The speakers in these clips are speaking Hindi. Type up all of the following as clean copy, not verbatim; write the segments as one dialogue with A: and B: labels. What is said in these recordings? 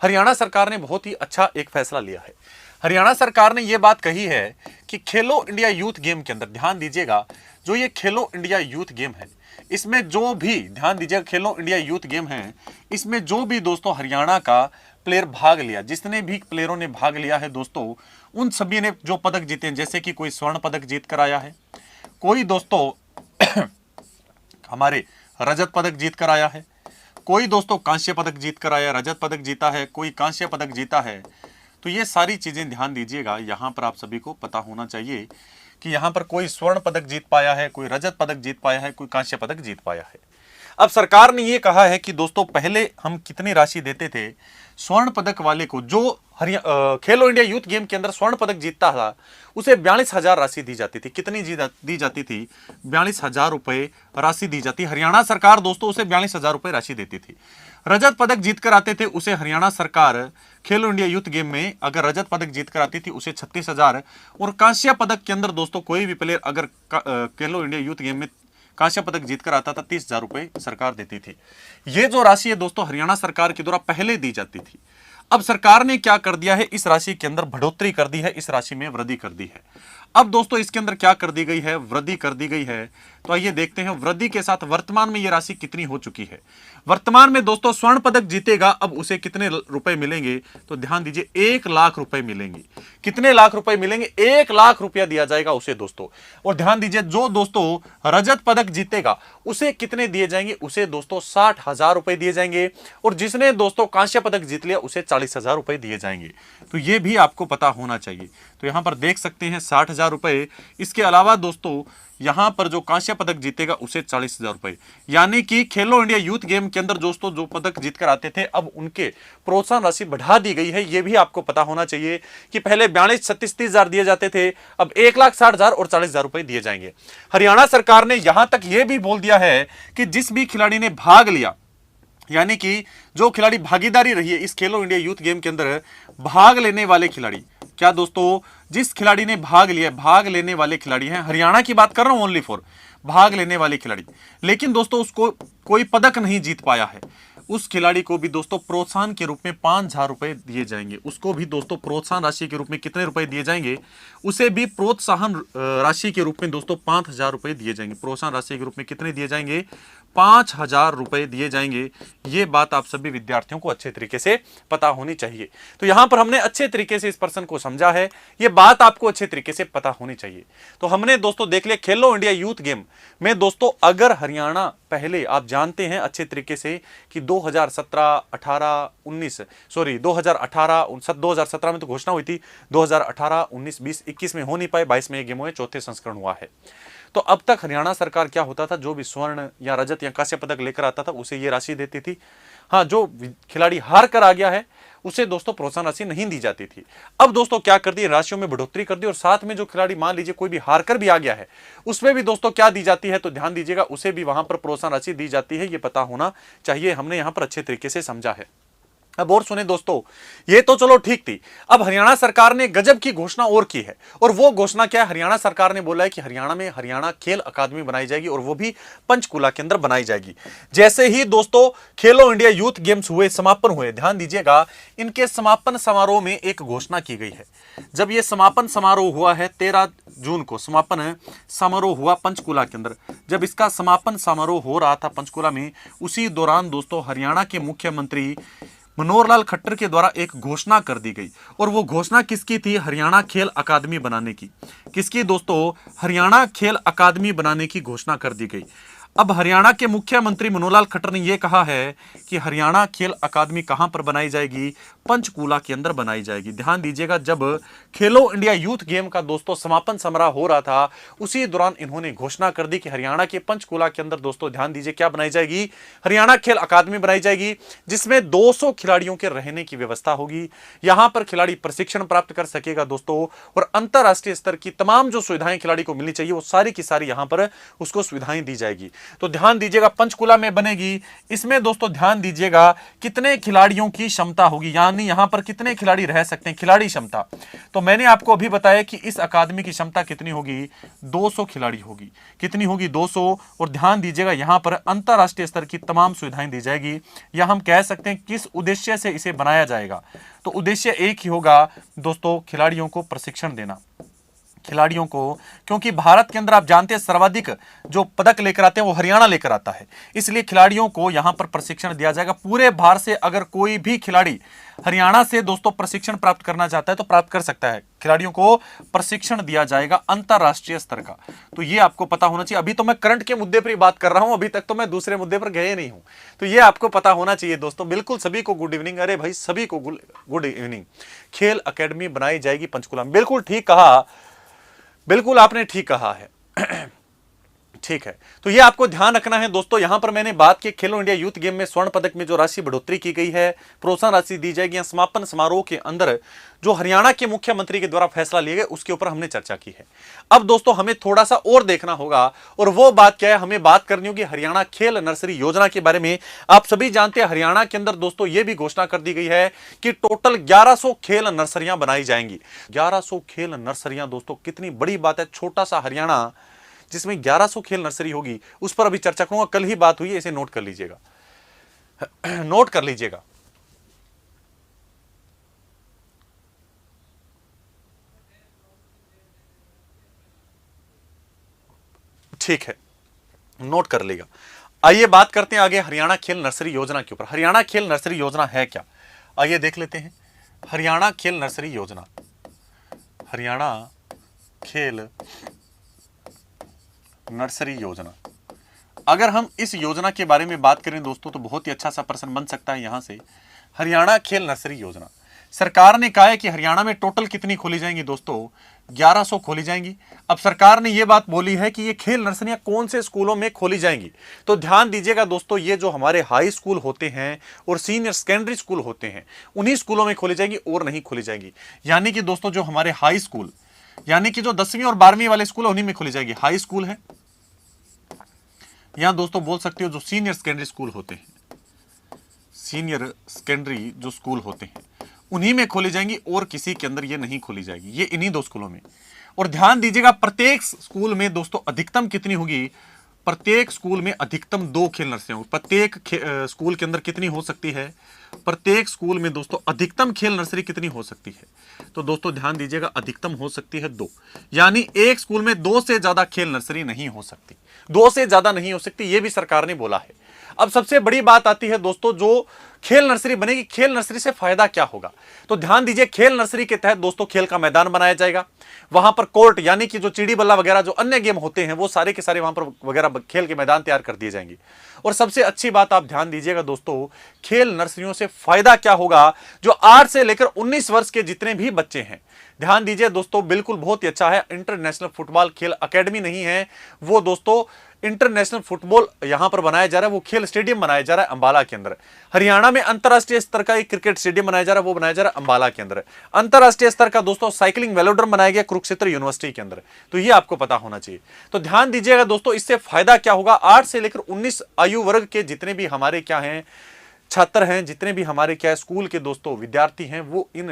A: हरियाणा सरकार ने बहुत ही अच्छा एक फैसला लिया है। हरियाणा सरकार ने यह बात कही है कि खेलो इंडिया यूथ गेम के अंदर, ध्यान दीजिएगा, जो ये खेलो इंडिया यूथ गेम है, इसमें जो भी, ध्यान दीजिएगा, खेलो इंडिया यूथ गेम है, इसमें जो भी दोस्तों हरियाणा का प्लेयर भाग लिया, जितने भी प्लेयरों ने भाग लिया है दोस्तों, उन सभी ने जो पदक जीते हैं, जैसे कि कोई स्वर्ण पदक जीत कर आया है, कोई दोस्तों हमारे रजत पदक जीत कर आया है, कोई दोस्तों कांस्य पदक जीत कर आया, रजत पदक जीता है, कोई कांस्य पदक जीता है। तो ये सारी चीजें ध्यान दीजिएगा, यहां पर आप सभी को पता होना चाहिए कि यहां पर कोई स्वर्ण पदक जीत पाया है, कोई रजत पदक जीत पाया है, कोई कांस्य पदक जीत पाया है। अब सरकार ने यह कहा है कि दोस्तों पहले हम कितनी राशि देते थे स्वर्ण पदक वाले को, जो खेलो इंडिया यूथ गेम के अंदर स्वर्ण पदक जीतता था उसे 42,000 राशि दी जाती थी। कितनी दी जाती थी? 42,000 रुपए राशि दी जाती। हरियाणा सरकार दोस्तों उसे 42,000 रुपए राशि देती थी। रजत पदक जीत कर आते थे उसे हरियाणा सरकार खेलो इंडिया यूथ गेम में अगर रजत पदक जीत कर आती थी उसे 36,000, और कांस्य पदक के अंदर दोस्तों कोई भी प्लेयर अगर खेलो इंडिया यूथ गेम में कांस्य पदक जीतकर आता था 30,000 रुपए सरकार देती थी। ये जो राशि है दोस्तों हरियाणा सरकार के द्वारा पहले दी जाती थी। अब सरकार ने क्या कर दिया है, इस राशि के अंदर बढ़ोतरी कर दी है, इस राशि में वृद्धि कर दी है। अब दोस्तों इसके अंदर क्या कर दी गई है, वृद्धि कर दी गई है। तो आइए देखते हैं वृद्धि के साथ वर्तमान में यह राशि कितनी हो चुकी है। वर्तमान में दोस्तों स्वर्ण पदक जीतेगा अब उसे कितने रुपए मिलेंगे, तो ध्यान दीजिए 1 लाख रुपए मिलेंगे। कितने लाख रुपए मिलेंगे? 1 लाख रुपया दिया जाएगा उसे दोस्तों। और ध्यान दीजिए जो दोस्तों रजत पदक जीतेगा उसे कितने दिए जाएंगे, उसे दोस्तों 60,000 रुपए दिए जाएंगे, और जिसने दोस्तों कांस्य पदक जीत लिया उसे 40,000 रुपए दिए जाएंगे। तो यह भी आपको पता होना चाहिए। तो यहां पर देख सकते हैं 60,000 रुपए। इसके अलावा दोस्तों यहां पर जो कांस्य पदक जीतेगा उसे 40,000 रुपए, यानी कि खेलो इंडिया यूथ गेम के अंदर दोस्तों जो पदक जीतकर आते थे अब उनके प्रोत्साहन राशि बढ़ा दी गई है। यह भी आपको पता होना चाहिए कि पहले 42, 36, 30,000 दिए जाते थे, अब 1,60,000 और 40,000 रुपए दिए जाएंगे। हरियाणा सरकार ने यहां तक यह भी बोल दिया है कि जिस भी खिलाड़ी ने भाग लिया, यानी कि जो खिलाड़ी भागीदारी रही है इस खेलो इंडिया यूथ गेम के अंदर, भाग लेने वाले खिलाड़ी, क्या दोस्तों जिस खिलाड़ी ने भाग लिया, भाग लेने वाले खिलाड़ी हैं, हरियाणा की बात कर रहा हूं ओनली फॉर भाग लेने वाले खिलाड़ी, लेकिन दोस्तों उसको कोई पदक नहीं जीत पाया है, उस खिलाड़ी को भी दोस्तों प्रोत्साहन के रूप में 5,000 रुपए दिए जाएंगे। उसको भी दोस्तों प्रोत्साहन राशि के रूप में कितने रुपए दिए जाएंगे, उसे भी प्रोत्साहन राशि के रूप में दोस्तों 5,000 रुपए दिए जाएंगे। प्रोत्साहन राशि के रूप में कितने दिए जाएंगे? 5,000 रुपए दिए जाएंगे। ये बात आप सभी विद्यार्थियों को अच्छे तरीके से पता होनी चाहिए। तो यहां पर हमने अच्छे तरीके से इस पर्सन को समझा है, ये बात आपको अच्छे तरीके से पता होनी चाहिए। तो हमने दोस्तों देख लिया खेलो इंडिया यूथ गेम में दोस्तों अगर हरियाणा पहले आप जानते हैं अच्छे तरीके से कि 2017, 18, 19 सॉरी 2017 में तो घोषणा हुई थी, 2018, 19, 20, 21 में हो नहीं पाए, 22 में ये गेम हुए, चौथे संस्करण हुआ है। तो अब तक हरियाणा सरकार क्या होता था, जो भी स्वर्ण या रजत या कांस्य पदक लेकर आता था उसे ये राशि देती थी। हाँ, जो खिलाड़ी हार कर आ गया है उसे दोस्तों प्रोत्साहन राशि नहीं दी जाती थी। अब दोस्तों क्या कर दी, राशियों में बढ़ोतरी कर दी, और साथ में जो खिलाड़ी मान लीजिए कोई भी हार कर भी आ गया है उसमें भी दोस्तों क्या दी जाती है, तो ध्यान दीजिएगा उसे भी वहां पर प्रोत्साहन राशि दी जाती है। ये पता होना चाहिए, हमने यहां पर अच्छे तरीके से समझा है। अब और सुने दोस्तों, ये तो चलो ठीक थी, अब हरियाणा सरकार ने गजब की घोषणा और की है, और वो घोषणा क्या है, हरियाणा सरकार ने बोला है कि हरियाणा में हरियाणा खेल अकादमी बनाई जाएगी, और वो भी पंचकूला के अंदर बनाई जाएगी। जैसे ही दोस्तों खेलो इंडिया यूथ गेम्स हुए, समापन हुए, ध्यान दीजिएगा इनके समापन समारोह में एक घोषणा की गई है। जब ये समापन समारोह हुआ है 13 जून को समापन समारोह हुआ पंचकूला के अंदर, जब इसका समापन समारोह हो रहा था पंचकूला में, उसी दौरान दोस्तों हरियाणा के मुख्यमंत्री मनोहर लाल खट्टर के द्वारा एक घोषणा कर दी गई, और वो घोषणा किसकी थी, हरियाणा खेल अकादमी बनाने की। किसकी दोस्तों, हरियाणा खेल अकादमी बनाने की घोषणा कर दी गई। अब हरियाणा के मुख्यमंत्री मनोहर लाल खट्टर ने यह कहा है कि हरियाणा खेल अकादमी कहां पर बनाई जाएगी, पंचकूला के अंदर बनाई जाएगी। ध्यान दीजिएगा जब खेलो इंडिया यूथ गेम का दोस्तों समापन समारोह हो रहा था उसी दौरान इन्होंने घोषणा कर दी कि हरियाणा के पंचकूला के अंदर दोस्तों ध्यान दीजिए क्या बनाई जाएगी, हरियाणा खेल अकादमी बनाई जाएगी, जिसमें 200 खिलाड़ियों के रहने की व्यवस्था होगी। यहां पर खिलाड़ी प्रशिक्षण प्राप्त कर सकेगा दोस्तों, और अंतरराष्ट्रीय स्तर की तमाम जो सुविधाएं खिलाड़ी को मिलनी चाहिए वो सारी की सारी यहां पर उसको सुविधाएं दी जाएगी। तो ध्यान दीजिएगा पंचकुला में बनेगी, इसमें दोस्तों ध्यान दीजिएगा कितने खिलाड़ियों की क्षमता होगी, यानी यहां पर कितने खिलाड़ी रह सकते हैं, खिलाड़ी क्षमता। तो मैंने आपको अभी बताया कि इस अकादमी की क्षमता कितनी होगी, 200 खिलाड़ी होगी। कितनी होगी, 200। और ध्यान दीजिएगा यहां पर अंतरराष्ट्रीय स्तर की तमाम सुविधाएं दी जाएगी, या हम कह सकते हैं किस उद्देश्य से इसे बनाया जाएगा। तो उद्देश्य एक ही होगा दोस्तों, खिलाड़ियों को प्रशिक्षण देना, खिलाड़ियों को, क्योंकि भारत के अंदर आप जानते हैं सर्वाधिक जो पदक लेकर आते हैं वो हरियाणा लेकर आता है, इसलिए खिलाड़ियों को यहां पर प्रशिक्षण दिया जाएगा। पूरे भारत से अगर कोई भी खिलाड़ी हरियाणा से दोस्तों प्रशिक्षण प्राप्त करना चाहता है तो प्राप्त कर सकता है। खिलाड़ियों को प्रशिक्षण दिया जाएगा अंतरराष्ट्रीय स्तर का, तो ये आपको पता होना चाहिए। अभी तो मैं करंट के मुद्दे पर ही बात कर रहा हूं, अभी तक तो मैं दूसरे मुद्दे पर गए नहीं हूं, तो ये आपको पता होना चाहिए दोस्तों। बिल्कुल सभी को गुड इवनिंग। अरे भाई सभी को गुड इवनिंग। खेल अकेडमी बनाई जाएगी पंचकुला में, बिल्कुल ठीक कहा, बिल्कुल आपने ठीक कहा है। ठीक है, तो ये आपको ध्यान रखना है दोस्तों। यहां पर मैंने बात की खेलो इंडिया यूथ गेम में स्वर्ण पदक में जो राशि बढ़ोतरी की गई है, प्रोत्साहन राशि दी जाएगी। समापन समारोह के अंदर जो हरियाणा के मुख्यमंत्री के द्वारा फैसला लिया गया उसके ऊपर हमने चर्चा की है। अब दोस्तों हमें थोड़ा सा और देखना होगा, और वो बात क्या है, हमें बात करनी होगी हरियाणा खेल नर्सरी योजना के बारे में। आप सभी जानते हैं हरियाणा के अंदर दोस्तों ये भी घोषणा कर दी गई है कि टोटल 1100 खेल नर्सरियां बनाई जाएंगी। 1100 खेल नर्सरियां दोस्तों, कितनी बड़ी बात है। छोटा सा हरियाणा जिसमें 1100 खेल नर्सरी होगी, उस पर अभी चर्चा करूंगा, कल ही बात हुई है, इसे नोट कर लीजिएगा, नोट कर लीजिएगा। ठीक है, नोट कर लेगा। आइए बात करते हैं आगे हरियाणा खेल नर्सरी योजना के ऊपर। हरियाणा खेल नर्सरी योजना है क्या, आइए देख लेते हैं। हरियाणा खेल नर्सरी योजना, हरियाणा खेल नर्सरी योजना, अगर हम इस योजना के बारे में बात करें दोस्तों तो बहुत ही अच्छा सा प्रश्न बन सकता है यहां से। हरियाणा खेल नर्सरी योजना, सरकार ने कहा है कि हरियाणा में टोटल कितनी खोली जाएंगी दोस्तों, 1100 खोली जाएंगी। अब सरकार ने यह बात बोली है कि ये खेल नर्सरियां कौन से स्कूलों में खोली जाएंगी, तो ध्यान दीजिएगा दोस्तों, ये जो हमारे हाई स्कूल होते हैं और सीनियर सेकेंडरी स्कूल होते हैं उन्हीं स्कूलों में खोली जाएंगी और नहीं खोली जाएंगी। यानी कि दोस्तों जो हमारे हाई स्कूल, यानी कि जो 10वीं और 12वीं वाले स्कूल है उन्हीं में खोली जाएगी। हाई स्कूल है, यहां दोस्तों बोल सकते हो जो सीनियर सेकेंडरी स्कूल होते हैं, सीनियर सेकेंडरी जो स्कूल होते हैं उन्हीं में खोली जाएंगी और किसी के अंदर ये नहीं खोली जाएगी, ये इन्हीं दो स्कूलों में। और ध्यान दीजिएगा प्रत्येक स्कूल में दोस्तों अधिकतम कितनी होगी, प्रत्येक स्कूल में अधिकतम 2 खेल नर्सरियां होंगी। प्रत्येक स्कूल के अंदर कितनी हो सकती है, प्रत्येक स्कूल में दोस्तों अधिकतम खेल नर्सरी कितनी हो सकती है, तो दोस्तों ध्यान दीजिएगा अधिकतम हो सकती है 2, यानी एक स्कूल में 2 से ज्यादा खेल नर्सरी नहीं हो सकती, 2 से ज्यादा नहीं हो सकती, यह भी सरकार ने बोला है। अब सबसे बड़ी बात आती है दोस्तों, जो खेल नर्सरी बनेगी, खेल नर्सरी से फायदा क्या होगा, तो ध्यान दीजिए खेल नर्सरी के तहत दोस्तों खेल का मैदान बनाया जाएगा। वहां पर कोर्ट, यानी कि जो चिड़ी बल्ला वगैरह जो अन्य गेम होते हैं वो सारे के सारे वहां पर वगैरह खेल के मैदान तैयार कर दिए जाएंगे। और सबसे अच्छी बात आप ध्यान दीजिएगा दोस्तों, खेल नर्सरियों से फायदा क्या होगा, जो 8 से लेकर 19 वर्ष के जितने भी बच्चे हैं, ध्यान दीजिए दोस्तों, बिल्कुल बहुत ही अच्छा है। इंटरनेशनल फुटबॉल खेल अकेडमी नहीं है वो दोस्तों, इंटरनेशनल फुटबॉल यहां पर बनाया जा रहा है, वो खेल स्टेडियम बनाया जा रहा है अंबाला के अंदर। हरियाणा में अंतरराष्ट्रीय स्तर का एक क्रिकेट स्टेडियम बनाया जा रहा है, वो बनाया जा रहा है अंबाला के अंदर। अंतरराष्ट्रीय स्तर का दोस्तों साइकिलिंग वेलोड्रोम बनाया गया कुरुक्षेत्र यूनिवर्सिटी के अंदर, तो ये आपको पता होना चाहिए। तो ध्यान दीजिएगा दोस्तों, इससे फायदा क्या होगा, 8 से लेकर 19 आयु वर्ग के जितने भी हमारे क्या हैं छात्र हैं, जितने भी हमारे क्या स्कूल के दोस्तों विद्यार्थी हैं, वो इन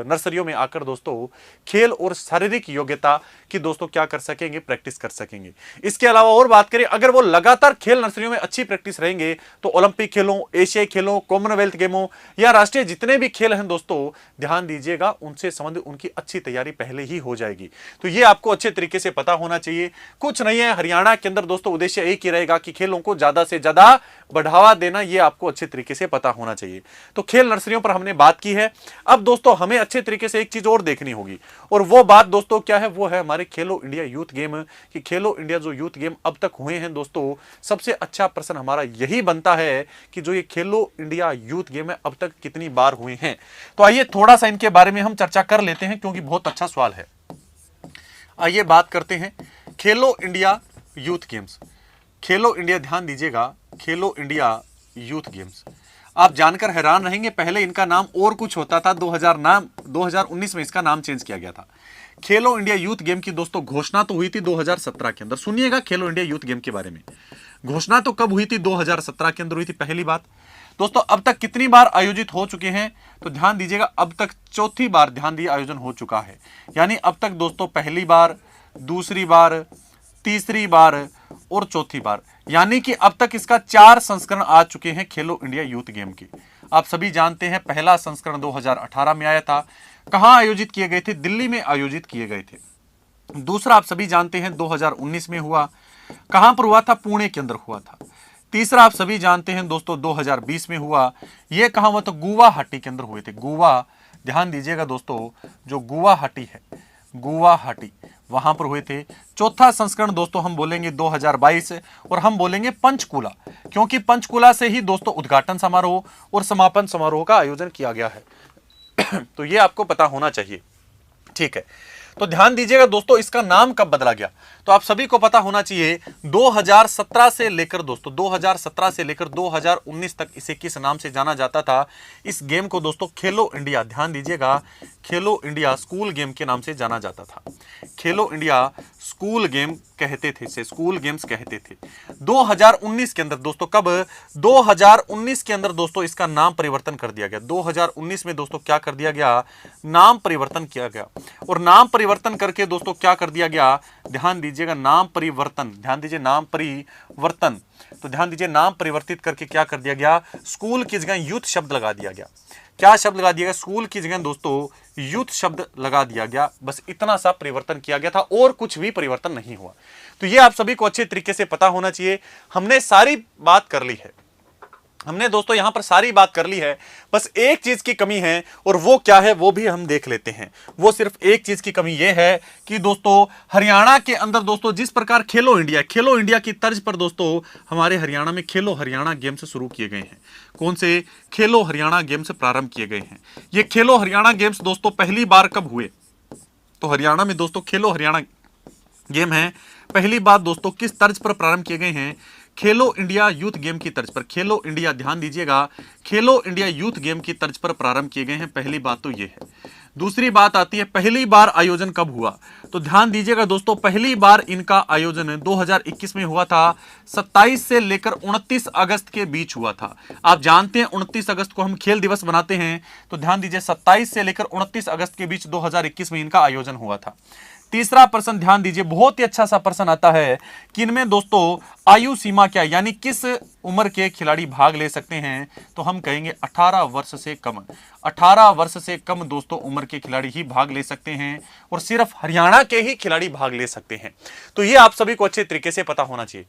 A: नर्सरियों में आकर दोस्तों खेल और शारीरिक योग्यता की दोस्तों क्या कर सकेंगे, प्रैक्टिस कर सकेंगे। इसके अलावा और बात करें, अगर वो लगातार खेल नर्सरियों में अच्छी प्रैक्टिस रहेंगे तो ओलंपिक खेलों, एशियाई खेलों, कॉमनवेल्थ गेमों या राष्ट्रीय जितने भी खेल हैं दोस्तों, ध्यान दीजिएगा उनसे संबंधित उनकी अच्छी तैयारी पहले ही हो जाएगी। तो ये आपको अच्छे तरीके से पता होना चाहिए। कुछ नहीं है, हरियाणा के अंदर दोस्तों उद्देश्य एक ही रहेगा कि खेलों को ज्यादा से ज्यादा बढ़ावा देना, ये आपको अच्छे तरीके से पता होना चाहिए। तो खेल नर्सरियों पर हमने बात की है। अब दोस्तों हमें अच्छे तरीके से एक चीज और देखनी होगी, और वो बात दोस्तों क्या है, वो है हमारे खेलो इंडिया यूथ गेम। कि खेलो इंडिया जो यूथ गेम अब तक हुए हैं दोस्तों, सबसे अच्छा प्रश्न हमारा यही बनता है कि जो ये खेलो इंडिया यूथ गेम है अब तक कितनी बार हुए हैं। तो आइए थोड़ा सा इनके बारे में हम चर्चा कर लेते हैं, क्योंकि बहुत अच्छा सवाल है। आइए बात करते हैं खेलो इंडिया यूथ गेम्स। खेलो इंडिया, ध्यान दीजिएगा, खेलो इंडिया यूथ गेम्स आप जानकर हैरान रहेंगे, पहले इनका नाम और कुछ होता था, 2019 में इसका नाम चेंज किया गया था। खेलो इंडिया यूथ गेम की दोस्तों घोषणा तो हुई थी 2017 के अंदर। सुनिएगा खेलो इंडिया यूथ गेम के बारे में। घोषणा तो कब हुई थी? 2017 के अंदर हुई थी पहली बात। दोस्तों अब तक कितनी बार आयोजित हो चुके हैं? तो ध्यान दीजिएगा, अब तक चौथी बार ध्यान दिए आयोजन हो चुका है। यानी अब तक दोस्तों पहली बार, दूसरी बार, तीसरी बार और चौथी बार, यानी कि अब तक इसका 4 संस्करण आ चुके हैं खेलो इंडिया यूथ गेम के। आप सभी जानते हैं पहला संस्करण 2018 में आया था। कहां आयोजित किए गए थे? दिल्ली में आयोजित किए गए थे। दूसरा आप सभी जानते हैं 2019 में हुआ। कहां पर हुआ था? पुणे के अंदर हुआ था। तीसरा आप सभी जानते हैं दोस्तों 2020 में हुआ। यह कहां हुआ? तो गुवाहाटी के अंदर हुए थे। गोवा, ध्यान दीजिएगा दोस्तों, जो गुवाहाटी है, गुवाहाटी, वहां पर हुए थे। चौथा संस्करण दोस्तों हम बोलेंगे 2022 और हम बोलेंगे पंचकुला, क्योंकि पंचकुला से ही दोस्तों उद्घाटन समारोह और समापन समारोह का आयोजन किया गया है। तो ये आपको पता होना चाहिए, ठीक है। तो ध्यान दीजिएगा दोस्तों, इसका नाम कब बदला गया? तो आप सभी को पता होना चाहिए 2017 से लेकर दोस्तों 2017 से लेकर 2019 तक इसे किस नाम से जाना जाता था? इस गेम को दोस्तों खेलो इंडिया, ध्यान दीजिएगा, खेलो इंडिया स्कूल गेम के नाम से जाना जाता था। खेलो इंडिया स्कूल गेम कहते थे, इसे स्कूल गेम्स कहते थे। 2019 के अंदर दोस्तों, कब? 2019 के अंदर दोस्तों इसका नाम परिवर्तन कर दिया गया। 2019 में दोस्तों क्या कर दिया गया? नाम परिवर्तन किया गया। और नाम परिवर्तन करके दोस्तों क्या कर दिया गया? ध्यान दीजिएगा, नाम परिवर्तन, ध्यान दीजिए, नाम परिवर्तन, तो ध्यान दीजिए, नाम परिवर्तित करके क्या कर दिया गया? स्कूल की जगह यूथ शब्द लगा दिया गया। क्या शब्द लगा दिया गया? स्कूल की जगह दोस्तों यूथ शब्द लगा दिया गया। बस इतना सा परिवर्तन किया गया था और कुछ भी परिवर्तन नहीं हुआ। तो ये आप सभी को अच्छे तरीके से पता होना चाहिए। हमने सारी बात कर ली है, हमने दोस्तों यहां पर सारी बात कर ली है। बस एक चीज की कमी है, और वो क्या है वो भी हम देख लेते हैं। वो सिर्फ एक चीज की कमी ये है कि दोस्तों हरियाणा के अंदर दोस्तों जिस प्रकार खेलो इंडिया की तर्ज पर दोस्तों हमारे हरियाणा में खेलो हरियाणा गेम्स शुरू किए गए हैं। कौन से? खेलो हरियाणा गेम्स प्रारंभ किए गए हैं। ये खेलो हरियाणा गेम्स दोस्तों पहली बार कब हुए? तो हरियाणा में दोस्तों खेलो हरियाणा गेम है, पहली बात दोस्तों किस तर्ज पर प्रारंभ किए गए हैं? खेलो इंडिया यूथ गेम की तर्ज पर। खेलो इंडिया, ध्यान दीजिएगा, खेलो इंडिया यूथ गेम की तर्ज पर प्रारंभ किए गए हैं। पहली बात तो ये है। दूसरी बात आती है पहली बार आयोजन कब हुआ? तो ध्यान दीजिएगा दोस्तों, पहली बार इनका आयोजन 2021 में हुआ था। 27 से लेकर 29 अगस्त के बीच हुआ था। आप जानते हैं 29 अगस्त को हम खेल दिवस बनाते हैं। तो ध्यान दीजिए 27 से लेकर 29 अगस्त के बीच 2021 में इनका आयोजन हुआ था। तीसरा प्रश्न ध्यान दीजिए, बहुत ही अच्छा सा प्रश्न आता है कि इनमें दोस्तों आयु सीमा क्या है, यानी किस उम्र के खिलाड़ी भाग ले सकते हैं? तो हम कहेंगे 18 वर्ष से कम। 18 वर्ष से कम दोस्तों उम्र के खिलाड़ी ही भाग ले सकते हैं, और सिर्फ हरियाणा के ही खिलाड़ी भाग ले सकते हैं। तो ये आप सभी को अच्छे तरीके से पता होना चाहिए।